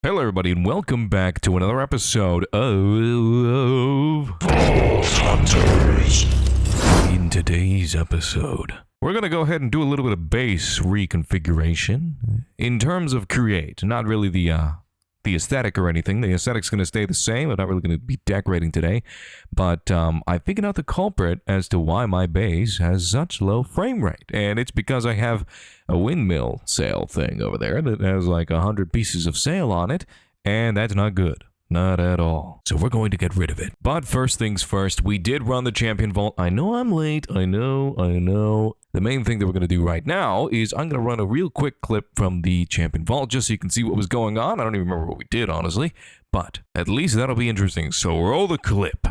Hello, everybody, and welcome back to another episode of Vault Hunters. In today's episode, we're going to go ahead and do a little bit of base reconfiguration. In terms of create, not really the aesthetic or anything. The aesthetic's going to stay the same. I'm not really going to be decorating today. But I figured out the culprit as to why my base has such low frame rate. And it's because I have a windmill sail thing over there that has like 100 pieces of sail on it. And that's not good. Not at all. So we're going to get rid of it. But first things first, we did run the champion vault. I know I'm late. I know. The main thing that we're going to do right now is I'm going to run a real quick clip from the champion vault just so you can see what was going on. I don't even remember what we did, honestly. But at least that'll be interesting. So roll the clip.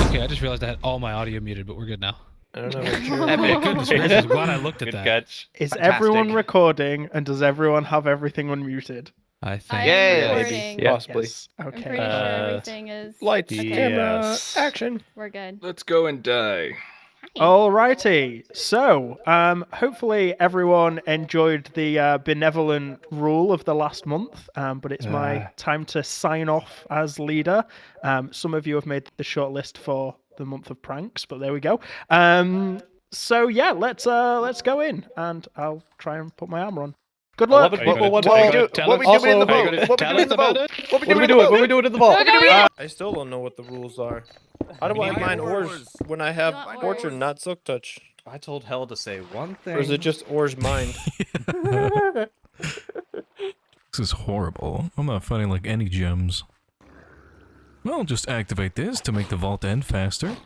Okay, I just realized I had all my audio muted, but we're good now. I don't know. Goodness gracious, glad I looked at Good that. catch. Is Fantastic. everyone recording, and does everyone have everything unmuted? I think. Yeah, recording. maybe. Possibly. Yes. I'm Okay. pretty sure everything is. Lights, Okay. camera, action. We're good. Let's go and die. Alrighty. So, hopefully everyone enjoyed the benevolent rule of the last month, but it's my time to sign off as leader. Some of you have made the shortlist for the month of pranks, but there we go. So yeah, let's go in, and I'll try and put my armor on. Good luck. What we doing in the vault? What we doing in the vault? What we doing in the vault? I still don't know what the rules are. How do I mine ores when I have Not fortune, ores. not silk touch? I told Hell to say one thing. Or is it just ores mined? This is horrible. I'm not finding like any gems. Well, just activate this to make the vault end faster.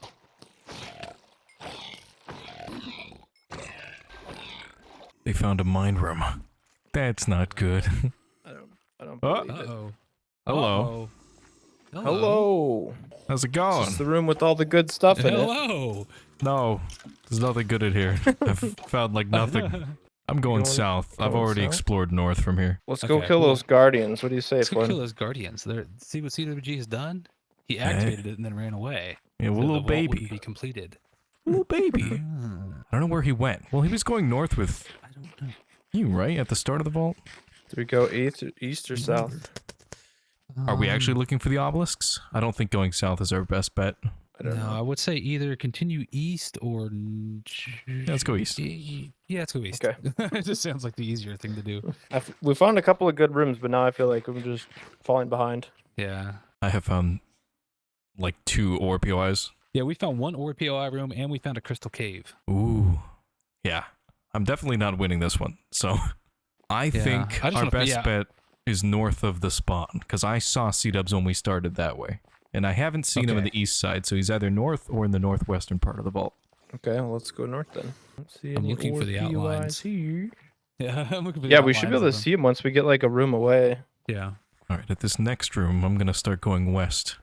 They found a mine room. That's not good. I don't Oh. believe it. Uh-oh. Hello. Hello. How's it This going? is the room with all the good stuff in it. Hello. No, there's nothing good in here. I've found like nothing. I'm going south. I've going already south? explored north from here. Let's go Okay, kill cool. those guardians. What do you say, Let's go kill Flynn? those guardians. See what CWG has done? He activated it and then ran away. Yeah, well, So little the vault wouldn't baby. be completed. Little baby. Ah, I don't know where he went. Well, he was going north with I don't know. you, right? At the start of the vault? Do we go east or south? Are we actually looking for the obelisks? I don't think going south is our best bet. I don't No, I know. would say either continue east or. Let's go east. Yeah, let's go east. Okay. It just sounds like the easier thing to do. We found a couple of good rooms, but now I feel like I'm just falling behind. Yeah. I have found like 2 ore POIs. Yeah, we found one ore POI room and we found a crystal cave. Ooh. Yeah. I'm definitely not winning this one. So I think I just our wanna- best yeah. bet is north of the spawn. Because I saw C-Dubs when we started that way. And I haven't seen him on Okay. the east side, so he's either north or in the northwestern part of the vault. Okay, well, let's go north then. Let's see I'm any looking for the ore outlines. POIs here. Yeah, I'm looking for the Yeah, we should be outlines able of to them. see them once we get like a room away. Yeah. Alright, at this next room, I'm going to start going west.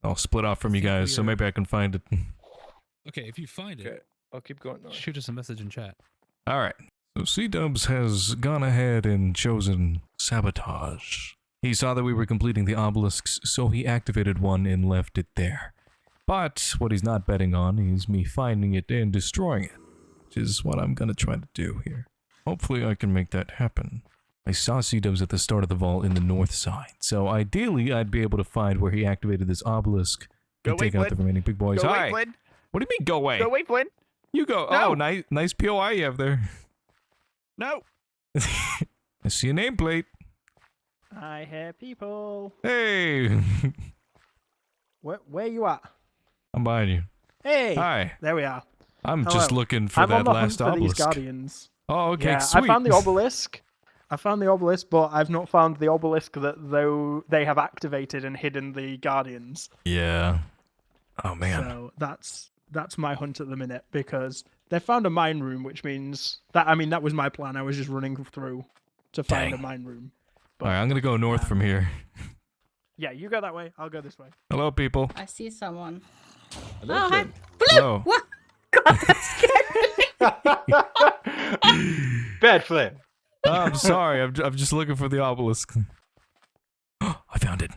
I'll split off from you think guys, so we are- maybe I can find it. Okay, if you find Okay, it, I'll keep going north. shoot us a message in chat. Alright, so C-Dubs has gone ahead and chosen sabotage. He saw that we were completing the obelisks, so he activated one and left it there. But what he's not betting on is me finding it and destroying it, which is what I'm gonna try to do here. Hopefully I can make that happen. I saw C-Dubs at the start of the vault in the north side, so ideally I'd be able to find where he activated this obelisk and Go away, take out the Flynn. remaining big boys. Go Hi! away, Flynn. What do you mean go away? Go away, Flynn. You go. No. Oh, nice POI you have there. No. I see a nameplate. I hear people. Hey, Where you at? I'm behind you. Hey. Hi. There we are. I'm Hello. just looking for I'm on that the last hunt for these obelisk. guardians. Oh, okay, Yeah, sweet. I found the obelisk. But I've not found the obelisk that though they have activated and hidden the guardians. Yeah. Oh man. So that's my hunt at the minute because they found a mine room, which means that was my plan. I was just running through to find Dang. a mine room. All right, I'm gonna go north from here. Yeah, you go that way. I'll go this way. Hello, people. I see someone. Hello, Oh, hi. Flynn. Hello. What? God, that scared me. Bad Flynn. Oh, I'm sorry. I'm just looking for the obelisk. I found it.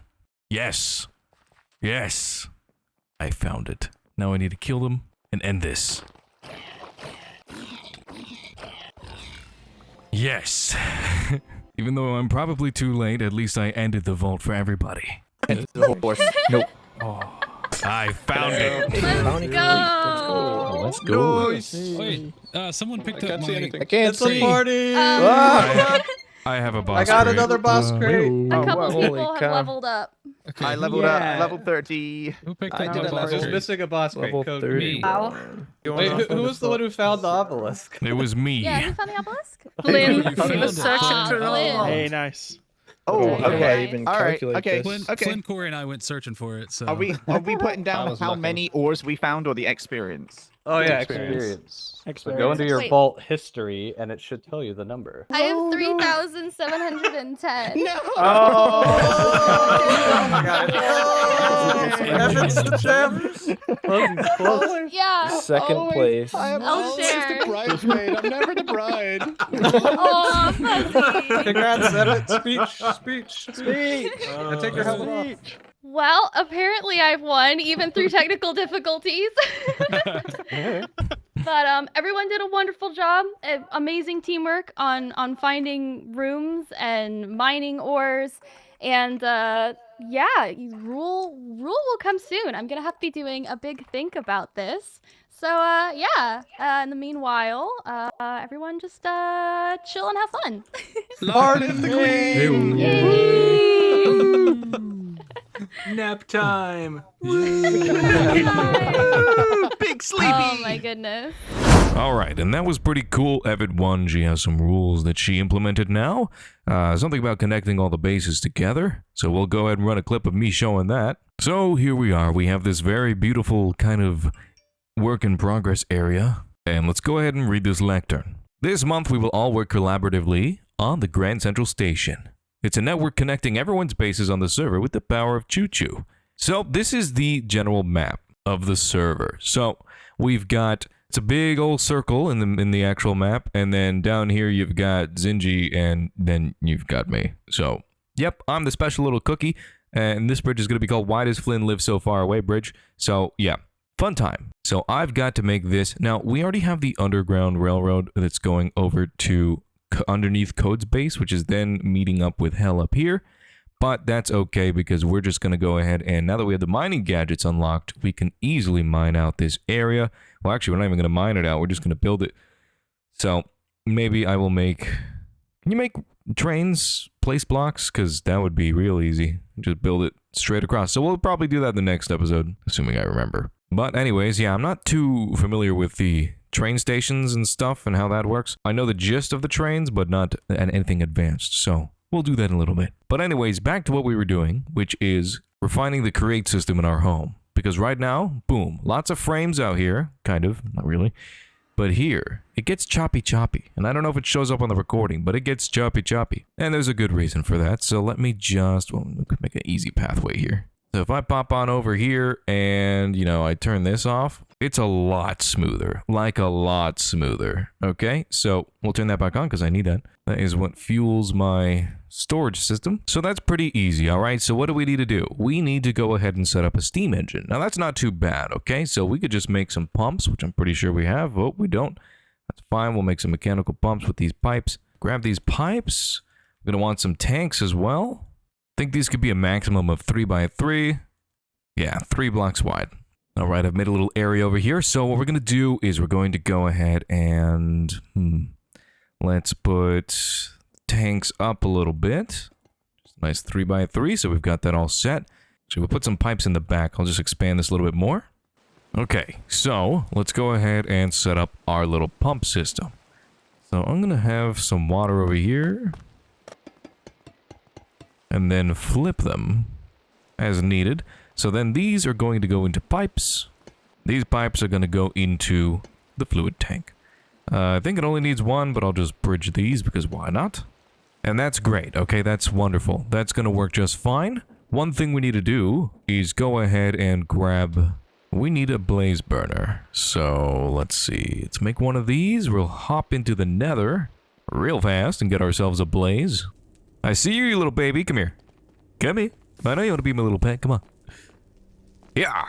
Yes. Yes. I found it. Now I need to kill them and end this. Yes. Even though I'm probably too late, at least I ended the vault for everybody. The horse. Nope. I found it. Let's go. Let's go. Wait, someone picked up my... I can't It's a see. party. I have a boss I got crate. another boss crate. A couple holy people have cow. leveled up. Okay, I leveled up, level 30. Who picked I up did my it. boss Just crate? missing a boss crate. Level Code 30. me. Wow. Wait, who was the one who found the obelisk? It was me. Yeah, who found the obelisk? Flynn. Flynn. You found it. Flynn. Hey, nice. Oh, How do I okay. even All right, calculate okay. this? Flynn, Corey, and I went searching for it, so... Are we putting I down was how looking. many ores we found or the experience? Oh yeah, Experience. experience. So go into your Wait. vault history, and it should tell you the number. I have 3,710. No. Evan's the champ. Yeah. Second place. I'll share. bridesmaid. I'm never the bride. Oh, Fuzzy. Congrats, Evan. Speech. And take your helmet off. Well, apparently I've won, even through technical difficulties. But everyone did a wonderful job. Amazing teamwork on finding rooms and mining ores. And yeah, rule will come soon. I'm gonna have to be doing a big think about this. So yeah. In the meanwhile, everyone just chill and have fun. Lord is the queen. Yay! Nap time. Big sleepy. Oh my goodness. All right, and that was pretty cool. Evan won. She has some rules that she implemented now. Something about connecting all the bases together. So we'll go ahead and run a clip of me showing that. So here we are. We have this very beautiful kind of work in progress area. And let's go ahead and read this lectern. This month we will all work collaboratively on the Grand Central Station. It's a network connecting everyone's bases on the server with the power of choo-choo. So this is the general map of the server. So we've got, it's a big old circle in the actual map, and then down here you've got Zinji, and then you've got me. So, yep, I'm the special little cookie, and this bridge is going to be called Why Does Flynn Live So Far Away Bridge. So, yeah, fun time. So I've got to make this. Now, we already have the underground railroad that's going over to underneath Code's base, which is then meeting up with Hell up here. But that's okay because we're just going to go ahead and now that we have the mining gadgets unlocked, we can easily mine out this area. Well, actually, we're not even going to mine it out. We're just going to build it. So maybe I will make... Can you make trains place blocks? Because that would be real easy. Just build it straight across. So we'll probably do that in the next episode, assuming I remember. But anyways, yeah, I'm not too familiar with the train stations and stuff and how that works. I know the gist of the trains, but not anything advanced. So we'll do that in a little bit. But anyways, back to what we were doing, which is refining the create system in our home. Because right now, boom, lots of frames out here. Kind of, not really. But here, it gets choppy. And I don't know if it shows up on the recording, but it gets choppy. And there's a good reason for that. So let me just, well, we could make an easy pathway here. So if I pop on over here and, you know, I turn this off, it's a lot smoother. Like a lot smoother. Okay, so we'll turn that back on because I need that. That is what fuels my storage system. So that's pretty easy, all right? So what do we need to do? We need to go ahead and set up a steam engine. Now that's not too bad, okay? So we could just make some pumps, which I'm pretty sure we have. Oh, we don't. That's fine. We'll make some mechanical pumps with these pipes. Grab these pipes. We're going to want some tanks as well. I think these could be a maximum of 3 by 3. Yeah, 3 blocks wide. All right, I've made a little area over here. So what we're going to do is we're going to go ahead and let's put tanks up a little bit. Nice 3 by 3. So we've got that all set. So we'll put some pipes in the back. I'll just expand this a little bit more. Okay, so let's go ahead and set up our little pump system. So I'm going to have some water over here. And then flip them as needed. So then these are going to go into pipes. These pipes are going to go into the fluid tank. I think it only needs one, but I'll just bridge these because why not? And that's great. Okay, that's wonderful. That's going to work just fine. One thing we need to do is go ahead and grab... We need a blaze burner. So let's see. Let's make one of these. We'll hop into the nether real fast and get ourselves a blaze. I see you, you little baby. Come here. Come here. I know you want to be my little pet. Come on. Yeah.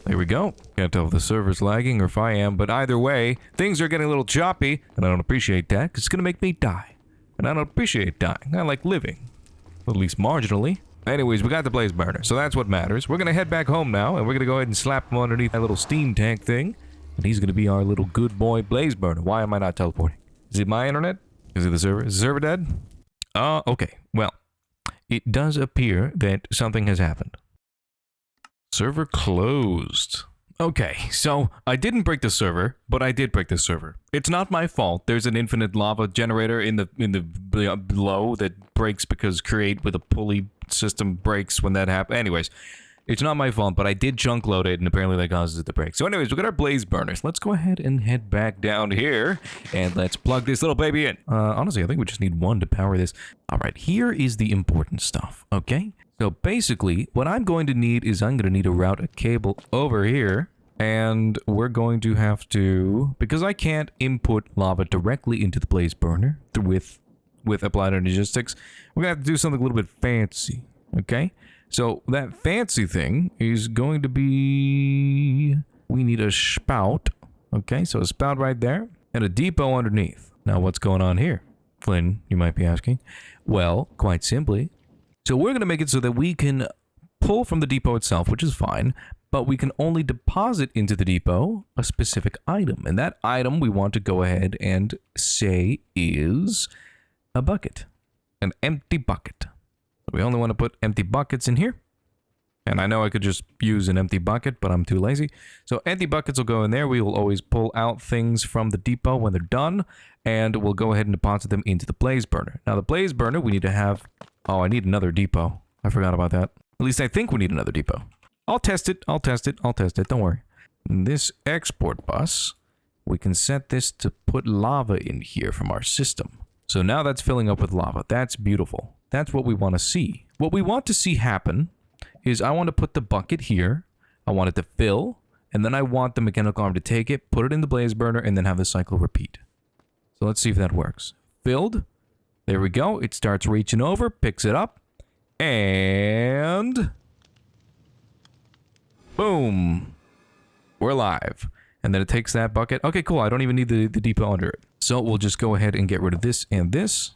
There we go. Can't tell if the server's lagging or if I am, but either way, things are getting a little choppy, and I don't appreciate that, because it's going to make me die. And I don't appreciate dying. I like living. At least marginally. Anyways, we got the blaze burner, so that's what matters. We're gonna head back home now, and we're gonna go ahead and slap him underneath that little steam tank thing. And he's gonna be our little good boy blaze burner. Why am I not teleporting? Is it my internet? Is it the server? Is the server dead? Okay. Well, it does appear that something has happened. Server closed. Okay, so I didn't break the server, but I did break the server. It's not my fault. There's an infinite lava generator in the below that breaks because create with a pulley system breaks when that happens. Anyways, it's not my fault, but I did chunk load it, and apparently that causes it to break. So anyways, we got our blaze burners. Let's go ahead and head back down here, and let's plug this little baby in. Honestly, I think we just need one to power this. All right, here is the important stuff, okay? So basically, what I'm going to need is I'm going to need to route a cable over here, and we're going to have to, because I can't input lava directly into the blaze burner with applied energistics, we're going to have to do something a little bit fancy, okay? So that fancy thing is going to be, we need a spout, okay? So a spout right there, and a depot underneath. Now what's going on here, Flynn, you might be asking? Well, quite simply, so we're going to make it so that we can pull from the depot itself, which is fine, but we can only deposit into the depot a specific item. And that item we want to go ahead and say is a bucket, an empty bucket. We only want to put empty buckets in here. And I know I could just use an empty bucket, but I'm too lazy. So empty buckets will go in there. We will always pull out things from the depot when they're done, and we'll go ahead and deposit them into the blaze burner. Now the blaze burner, we need to have... Oh, I need another depot. I forgot about that. At least I think we need another depot. I'll test it. I'll test it. I'll test it. Don't worry. And this export bus, we can set this to put lava in here from our system. So now that's filling up with lava. That's beautiful. That's what we want to see. What we want to see happen is I want to put the bucket here. I want it to fill. And then I want the mechanical arm to take it, put it in the blaze burner, and then have the cycle repeat. So let's see if that works. Filled. There we go. It starts reaching over, picks it up, and boom. We're live. And then it takes that bucket. Okay, cool. I don't even need the depot under it. So we'll just go ahead and get rid of this and this.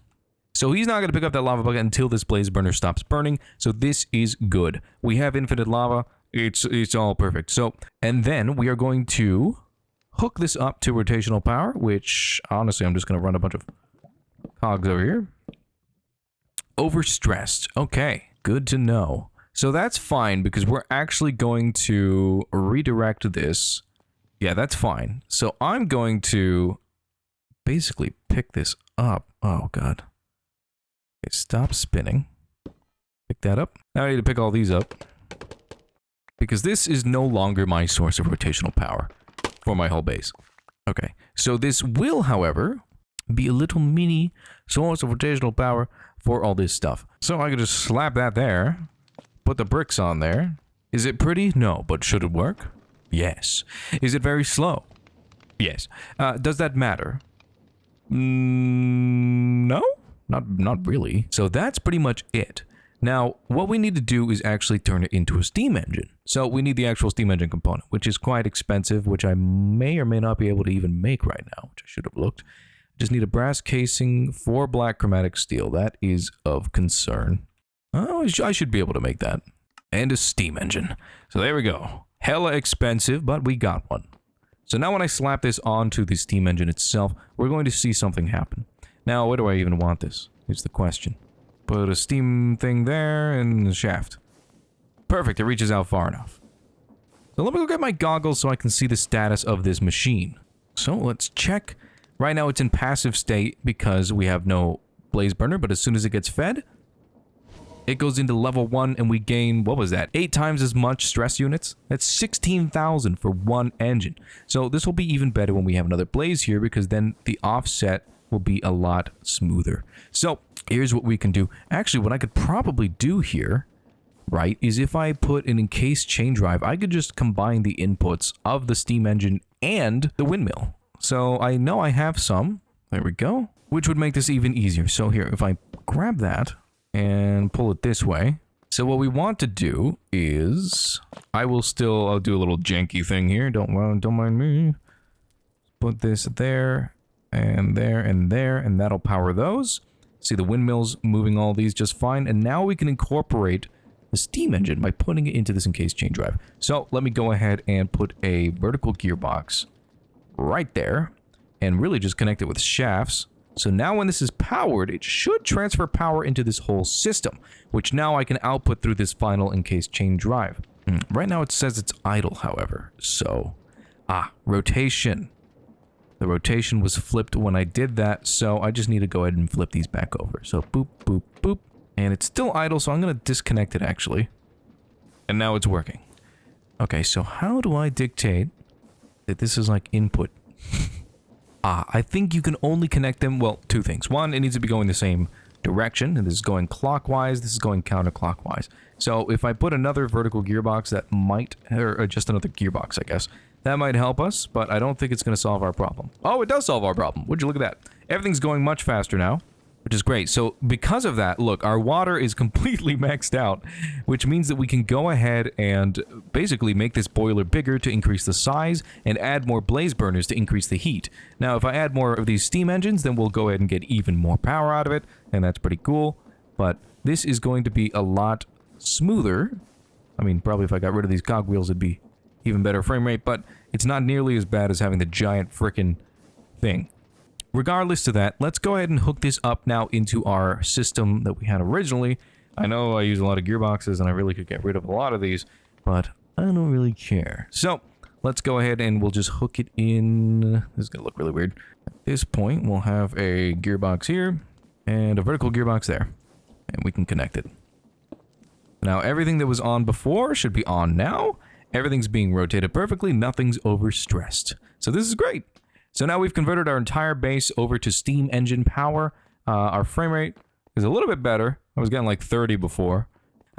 So he's not going to pick up that lava bucket until this blaze burner stops burning. So this is good. We have infinite lava. It's all perfect. So, and then we are going to hook this up to rotational power, which honestly, I'm just going to run a bunch of cogs over here. Overstressed. Okay, good to know. So that's fine because we're actually going to redirect this. Yeah, that's fine. So I'm going to basically pick this up. Oh, God. Okay, stop spinning. Pick that up. Now I need to pick all these up because this is no longer my source of rotational power for my whole base. Okay, so this will, however, be a little mini source of rotational power for all this stuff. So I could just slap that there, put the bricks on there. Is it pretty? No, but should it work? Yes. Is it very slow? Yes. Does that matter? No? Not really. So that's pretty much it. Now, what we need to do is actually turn it into a steam engine. So we need the actual steam engine component, which is quite expensive, which I may or may not be able to even make right now, which I should have looked. Just need a brass casing for black chromatic steel. That is of concern. Oh, I should be able to make that. And a steam engine. So there we go. Hella expensive, but we got one. So now when I slap this onto the steam engine itself, we're going to see something happen. Now, where do I even want this? Is the question. Put a steam thing there and a shaft. Perfect, it reaches out far enough. So let me go get my goggles so I can see the status of this machine. So let's check. Right now it's in passive state because we have no blaze burner, but as soon as it gets fed, it goes into level 1 and we gain, what was that? 8 times as much stress units? That's 16,000 for one engine. So this will be even better when we have another blaze here because then the offset will be a lot smoother. So here's what we can do. Actually, what I could probably do here, right, is if I put an encased chain drive, I could just combine the inputs of the steam engine and the windmill. So I know I have some. There we go. Which would make this even easier. So here, if I grab that and pull it this way. So what we want to do is, I'll do a little janky thing here. Don't mind me. Put this there and there and there, and that'll power those. See the windmills moving all these just fine. And now we can incorporate the steam engine by putting it into this encased chain drive. So let me go ahead and put a vertical gearbox right there and really just connect it with shafts. So now when this is powered, it should transfer power into this whole system, which now I can output through this final encased chain drive. Right now it says it's idle, however. So, rotation. The rotation was flipped when I did that, so I just need to go ahead and flip these back over. So boop, boop, boop. And it's still idle, so I'm going to disconnect it actually. And now it's working. Okay, so how do I dictate that this is like input? I think you can only connect them, well, two things. One, it needs to be going the same direction, and this is going clockwise, this is going counterclockwise. So if I put another vertical gearbox that might, or just another gearbox, I guess, that might help us, but I don't think it's going to solve our problem. Oh, it does solve our problem. Would you look at that? Everything's going much faster now, which is great. So because of that, look, our water is completely maxed out, which means that we can go ahead and basically make this boiler bigger to increase the size and add more blaze burners to increase the heat. Now, if I add more of these steam engines, then we'll go ahead and get even more power out of it, and that's pretty cool. But this is going to be a lot smoother. I mean, probably if I got rid of these cogwheels, it'd be even better frame rate, but it's not nearly as bad as having the giant frickin' thing. Regardless to that, let's go ahead and hook this up now into our system that we had originally. I know I use a lot of gearboxes and I really could get rid of a lot of these, but I don't really care. So let's go ahead and we'll just hook it in. This is gonna look really weird. At this point, we'll have a gearbox here and a vertical gearbox there, and we can connect it. Now everything that was on before should be on now. Everything's being rotated perfectly, nothing's overstressed. So this is great. So now we've converted our entire base over to steam engine power. Our frame rate is a little bit better. I was getting like 30 before.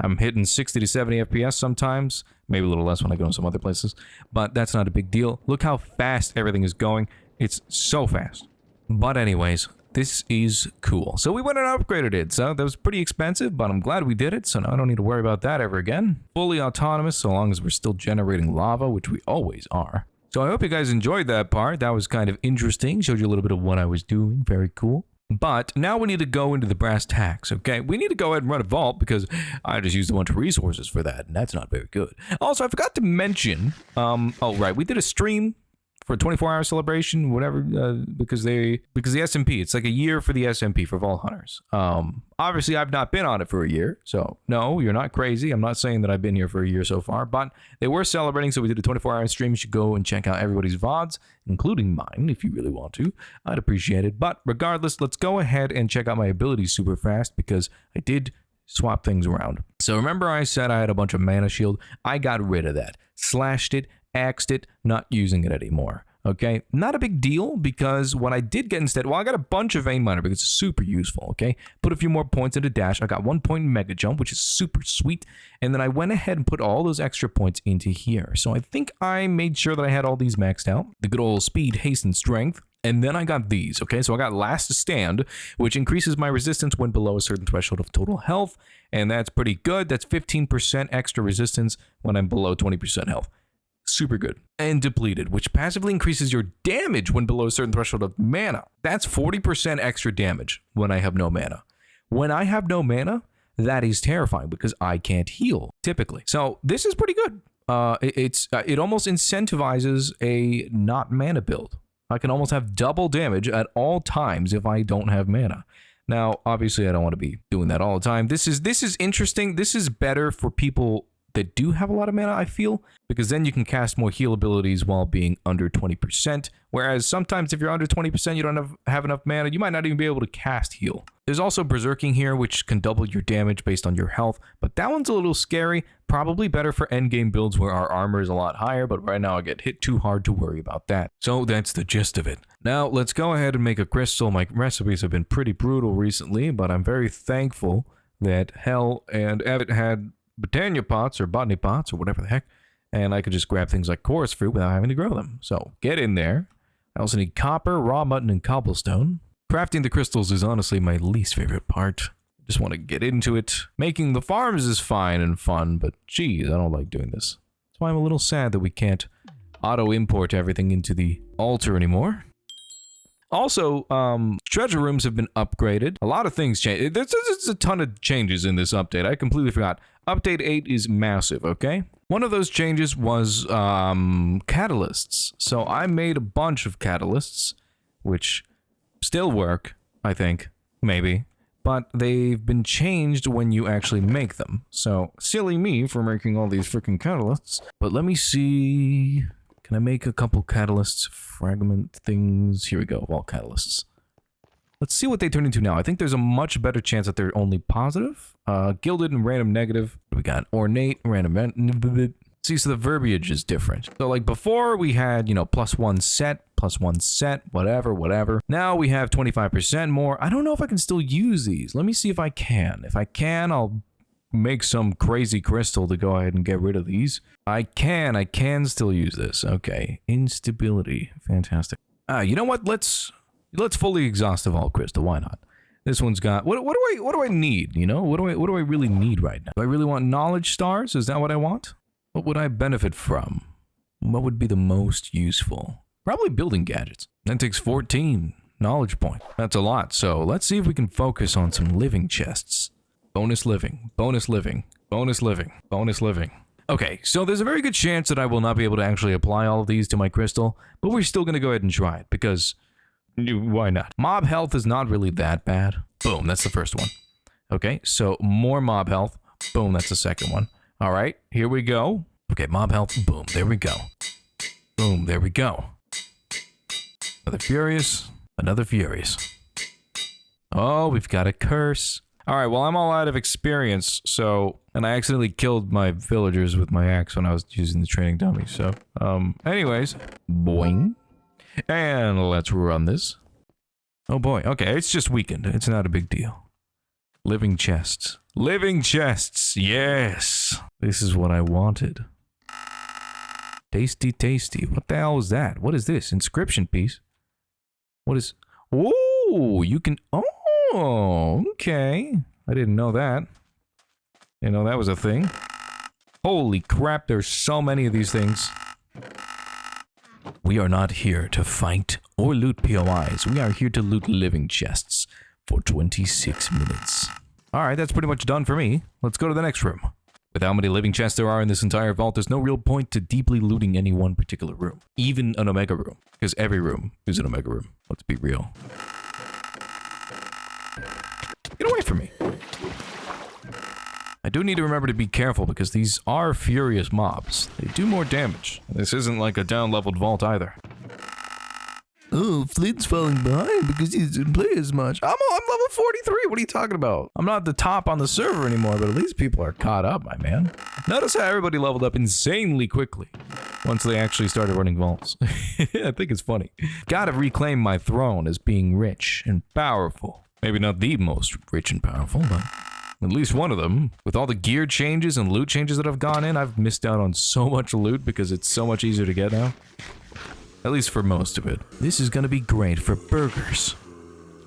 I'm hitting 60 to 70 FPS sometimes. Maybe a little less when I go in some other places. But that's not a big deal. Look how fast everything is going. It's so fast. But anyways, this is cool. So we went and upgraded it. So that was pretty expensive, but I'm glad we did it. So now I don't need to worry about that ever again. Fully autonomous, so long as we're still generating lava, which we always are. So I hope you guys enjoyed that part. That was kind of interesting. Showed you a little bit of what I was doing. Very cool. But now we need to go into the brass tacks, okay? We need to go ahead and run a vault because I just used a bunch of resources for that, and that's not very good. Also, I forgot to mention, oh, right, we did a stream for a 24-hour celebration, whatever, because the SMP, it's like a year for the SMP, for Vault Hunters. Obviously, I've not been on it for a year, so no, you're not crazy. I'm not saying that I've been here for a year so far, but they were celebrating, so we did a 24-hour stream. You should go and check out everybody's VODs, including mine, if you really want to. I'd appreciate it. But regardless, let's go ahead and check out my abilities super fast, because I did swap things around. So remember I said I had a bunch of mana shield? I got rid of that. Slashed it, axed it, not using it anymore. Okay, not a big deal, because what I did get instead, well, I got a bunch of vein miner because it's super useful. Okay, put a few more points into dash. I got 1 point in mega jump, which is super sweet, and then I went ahead and put all those extra points into here. So I think I made sure that I had all these maxed out. The good old speed, haste, and strength. And then I got these, okay? So I got last stand, which increases my resistance when below a certain threshold of total health, and that's pretty good. That's 15% extra resistance when I'm below 20% health. Super good. And depleted, which passively increases your damage when below a certain threshold of mana. That's 40% extra damage when I have no mana. When I have no mana, that is terrifying because I can't heal, typically. So this is pretty good. It almost incentivizes a not mana build. I can almost have double damage at all times if I don't have mana. Now, obviously, I don't want to be doing that all the time. This is interesting. This is better for people that do have a lot of mana, I feel, because then you can cast more heal abilities while being under 20%, whereas sometimes if you're under 20%, you don't have enough mana, you might not even be able to cast heal. There's also berserking here, which can double your damage based on your health, but that one's a little scary, probably better for endgame builds where our armor is a lot higher, but right now I get hit too hard to worry about that. So that's the gist of it. Now, let's go ahead and make a crystal. My recipes have been pretty brutal recently, but I'm very thankful that Hell and Evitt had botania pots or botany pots or whatever the heck, and I could just grab things like chorus fruit without having to grow them. So get in there. I also need copper, raw mutton, and cobblestone. Crafting the crystals is honestly my least favorite part. I just want to get into it. Making the farms is fine and fun, but geez, I don't like doing this. That's why I'm a little sad that we can't auto-import everything into the altar anymore. Also, treasure rooms have been upgraded. A lot of things changed. There's a ton of changes in this update. I completely forgot. Update 8 is massive, okay? One of those changes was catalysts. So I made a bunch of catalysts, which still work, I think, maybe. But they've been changed when you actually make them. So, silly me for making all these freaking catalysts. But let me see... Can I make a couple catalysts, fragment things? Here we go, all catalysts. Let's see what they turn into now. I think there's a much better chance that they're only positive. Gilded and random negative. We got ornate, random... See, so the verbiage is different. So like before we had, you know, +1 set, whatever. Now we have 25% more. I don't know if I can still use these. Let me see if I can. If I can, I'll make some crazy crystal to go ahead and get rid of these. I can still use this. Okay. Instability. Fantastic. You know what? Let's fully exhaust the vault crystal. Why not? This one's got what do I need? You know, what do I really need right now? Do I really want knowledge stars? Is that what I want? What would I benefit from? What would be the most useful? Probably building gadgets. That takes 14 knowledge point. That's a lot. So let's see if we can focus on some living chests. Bonus living, bonus living, bonus living, bonus living. Okay, so there's a very good chance that I will not be able to actually apply all of these to my crystal, but we're still going to go ahead and try it because why not? Mob health is not really that bad. Boom, that's the first one. Okay, so more mob health. Boom, that's the second one. All right, here we go. Okay, mob health. Boom, there we go. Boom, there we go. Another furious. Another furious. Oh, we've got a curse. All right, well, I'm all out of experience, so... And I accidentally killed my villagers with my axe when I was using the training dummy, so... anyways. Boing. And let's run this. Oh boy, okay, it's just weakened. It's not a big deal. Living chests. Living chests, yes! This is what I wanted. Tasty, tasty. What the hell is that? What is this? Inscription piece? What is... Oh, you can... Oh, okay. I didn't know that. You know, that was a thing. Holy crap, there's so many of these things. We are not here to fight or loot POIs. We are here to loot living chests for 26 minutes. Alright, that's pretty much done for me. Let's go to the next room. With how many living chests there are in this entire vault, there's no real point to deeply looting any one particular room. Even an Omega room. Because every room is an Omega room. Let's be real. Get away from me. I do need to remember to be careful because these are furious mobs. They do more damage. This isn't like a down-leveled vault either. Oh, Flynn's falling behind because he doesn't play as much. I'm level 43. What are you talking about? I'm not the top on the server anymore, but at least people are caught up, my man. Notice how everybody leveled up insanely quickly once they actually started running vaults. I think it's funny. Gotta reclaim my throne as being rich and powerful. Maybe not the most rich and powerful, but at least one of them. With all the gear changes and loot changes that have gone in, I've missed out on so much loot because it's so much easier to get now. At least for most of it. This is gonna be great for burgers.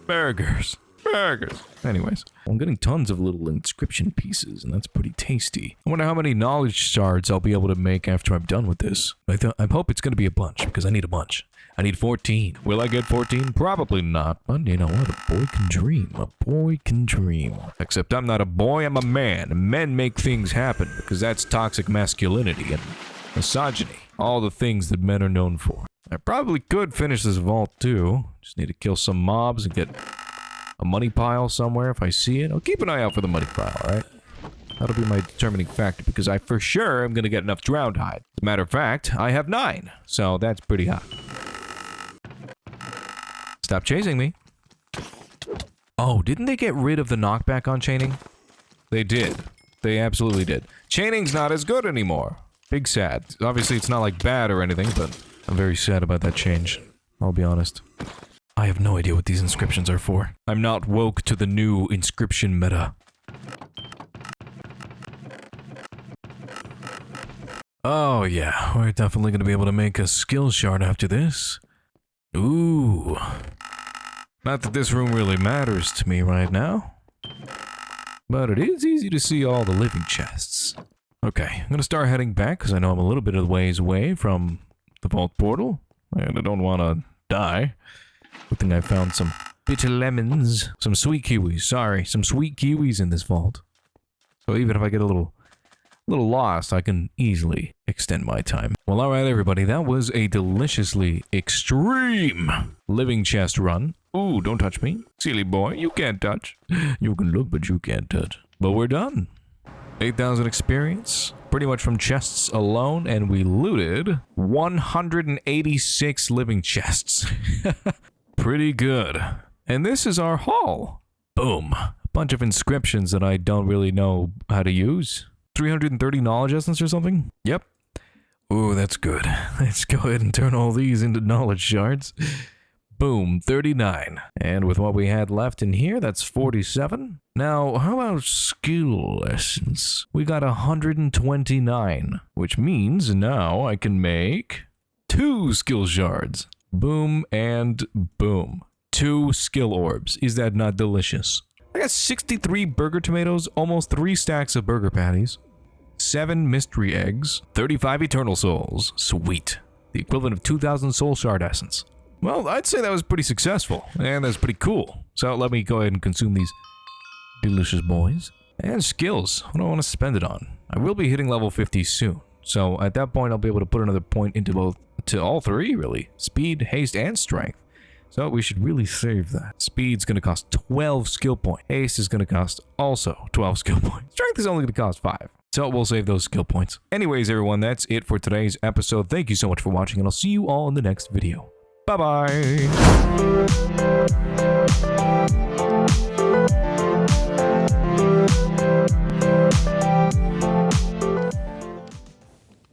Burgers. Burgers. Anyways, I'm getting tons of little inscription pieces, and that's pretty tasty. I wonder how many knowledge shards I'll be able to make after I'm done with this. I hope it's gonna be a bunch, because I need a bunch. I need 14. Will I get 14? Probably not, but you know what? A boy can dream. A boy can dream. Except I'm not a boy, I'm a man. Men make things happen, because that's toxic masculinity and misogyny. All the things that men are known for. I probably could finish this vault too. Just need to kill some mobs and get a money pile somewhere if I see it. I'll keep an eye out for the money pile, alright? That'll be my determining factor because I for sure am going to get enough drowned hide. As a matter of fact, I have 9, so that's pretty hot. Stop chasing me. Oh, didn't they get rid of the knockback on chaining? They did. They absolutely did. Chaining's not as good anymore. Big sad. Obviously, it's not like bad or anything, but I'm very sad about that change. I'll be honest. I have no idea what these inscriptions are for. I'm not woke to the new inscription meta. Oh yeah, we're definitely gonna be able to make a skill shard after this. Ooh. Not that this room really matters to me right now. But it is easy to see all the living chests. Okay, I'm gonna start heading back because I know I'm a little bit of ways away from the vault portal. And I don't want to die. Good thing I found some bitter lemons. Some sweet kiwis, sorry. Some sweet kiwis in this vault. So even if I get a little lost, I can easily extend my time. Well, alright everybody, that was a deliciously extreme living chest run. Ooh, don't touch me. Silly boy, you can't touch. You can look, but you can't touch. But we're done. 8,000 experience, pretty much from chests alone, and we looted 186 living chests. Pretty good. And this is our haul. Boom. A bunch of inscriptions that I don't really know how to use. 330 knowledge essence or something? Yep. Ooh, that's good. Let's go ahead and turn all these into knowledge shards. Boom, 39. And with what we had left in here, that's 47. Now, how about skill essence? We got 129, which means now I can make 2 skill shards. Boom and boom. 2 skill orbs. Is that not delicious? I got 63 burger tomatoes, almost 3 stacks of burger patties, 7 mystery eggs, 35 eternal souls. Sweet. The equivalent of 2,000 soul shard essence. Well, I'd say that was pretty successful, and that's pretty cool. So let me go ahead and consume these delicious boys. And skills. What do I want to spend it on? I will be hitting level 50 soon. So at that point, I'll be able to put another point into all 3, really. Speed, haste, and strength. So we should really save that. Speed's going to cost 12 skill points. Haste is going to cost also 12 skill points. Strength is only going to cost 5. So we'll save those skill points. Anyways, everyone, that's it for today's episode. Thank you so much for watching, and I'll see you all in the next video. Bye-bye.